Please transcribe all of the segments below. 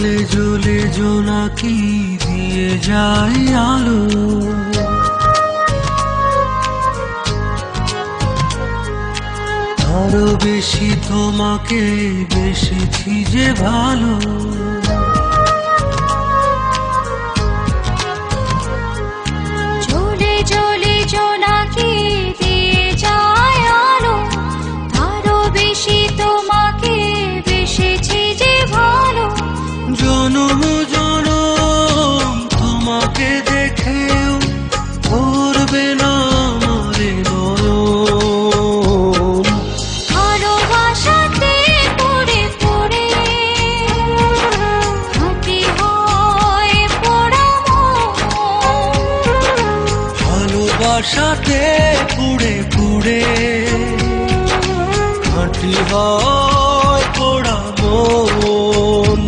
জ্বলে জ্বলে জোনাকি দিয়ে যায় আলো, আরো বেশি তোমাকে বেসেছি যে ভালো। জ্বলে জ্বলে জোনাকি দিয়ে যায় আলো, আরো বেশি তোমাকে বেসেছি যে ভালো। জনম জনম তোমাকে দেখেও ভরবে না আমারে নয়ন। ভালোবাসাতে পড়ে পড়ে হাঁটি হয় পোড়া মন, ভালোবাসাতে পুড়ে পুড়ে হাঁটি হয় পোড়া মন।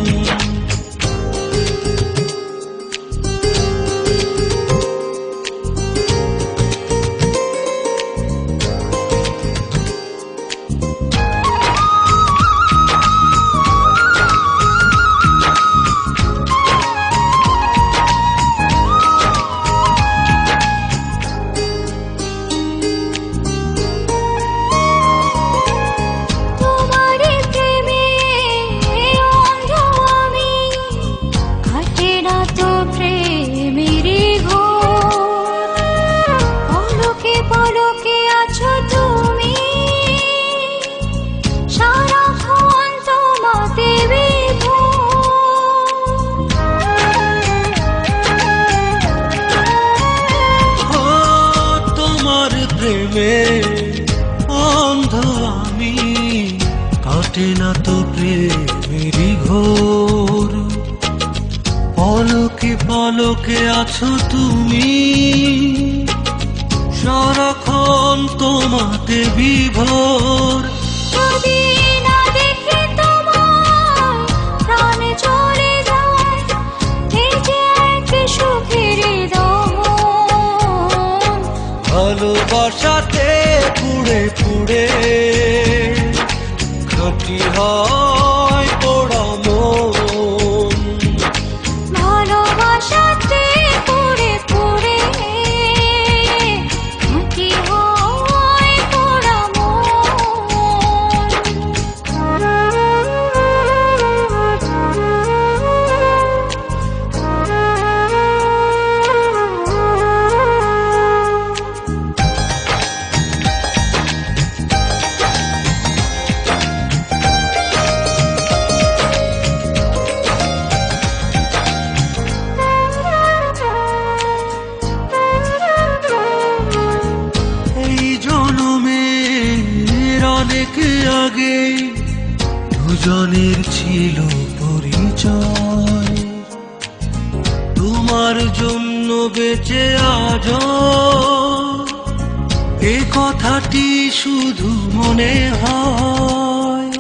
প্রেমে অন্ধ আমি, কাটে না তো প্রেমেরই ঘোর। পলকে পলকে আছো তুমি, সারাক্ষণ তোমাতে বিভোর। যদি না দেখি তোমার প্রাণে চলে যায় এই যে এক সুখের দমন। ভালোবাসাতে পুড়ে পুড়ে খাঁটি হয় পোড়া মন। ভালোবাসাতে পুড়ে পুড়ে খাঁটি হয় পোড়া অনেক আগে দুজনের ছিল পরিচয়, তোমার জন্য বেঁচে আজ এ কথাটি শুধু মনে হয়।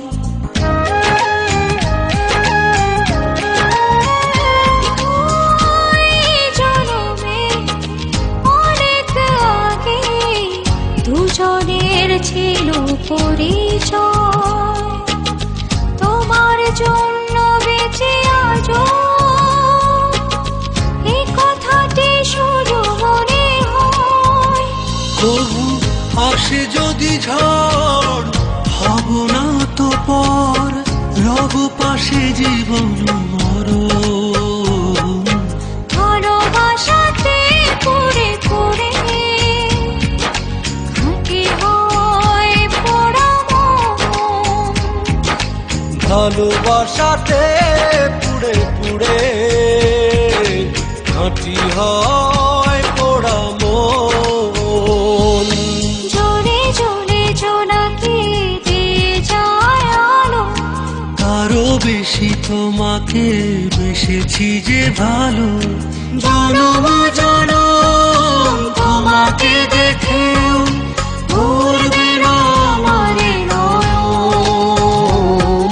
দুজনের ছিল পরিচয়, তোমার জন্য বেঁচে আজ এই কথাটি শুধু মনে হয়। তবু আসে যদি ঝড় হব না তো পর, রব পাশে জীবন মরণ। ভালোবাসাতে পড়ে পড়ে ভালোবাসাতে পুড়ে পুড়ে খাঁটি হয় পোড়া মন। জ্বলে জ্বলে জোনাকি দিয়ে যায় আলো, আরো বেশি তোমাকে বেসেছি যে ভালো। জনম জনম তোমাকে দেখেও ভরবে না আমারে নয়ন।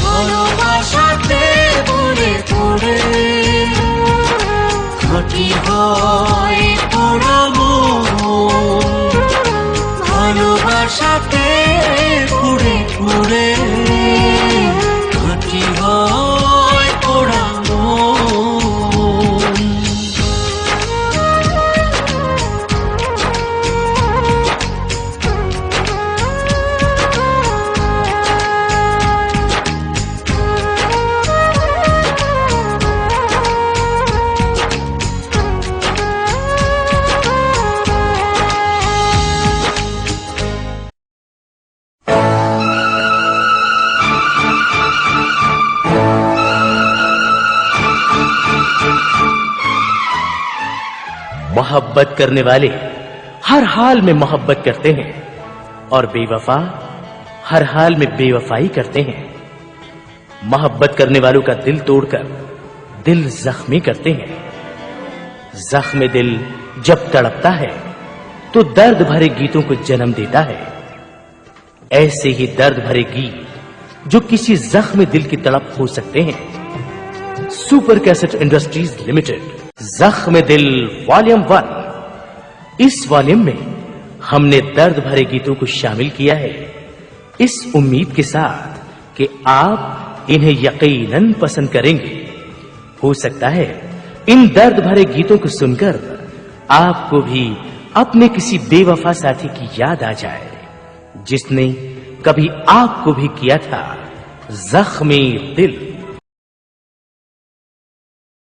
ভালোবাসাতে পুড়ে পুড়ে খাঁটি হয় পোড়া মন। ভালোবাসাতে পুড়ে পুড়ে খাঁটি হয় পোড়া मोहब्बत करने वाले हर हाल में मोहब्बत करते हैं और बेवफा हर हाल में बेवफाई करते हैं। मोहब्बत करने वालों का दिल तोड़कर दिल जख्मी करते हैं। जख्म दिल जब तड़पता है तो दर्द भरे गीतों को जन्म देता है। ऐसे ही दर्द भरे गीत जो किसी जख्म दिल की तड़प हो सकते हैं। सुपर कैसेट इंडस्ट्रीज लिमिटेड, जख्म दिल वॉल्यूम 1। इस वॉल्यूम में हमने दर्द भरे गीतों को शामिल किया है, इस उम्मीद के साथ कि आप इन्हें यकीनन पसंद करेंगे। हो सकता है इन दर्द भरे गीतों को सुनकर आपको भी अपने किसी बेवफा साथी की याद आ जाए जिसने कभी आपको भी किया था जख्मी दिल।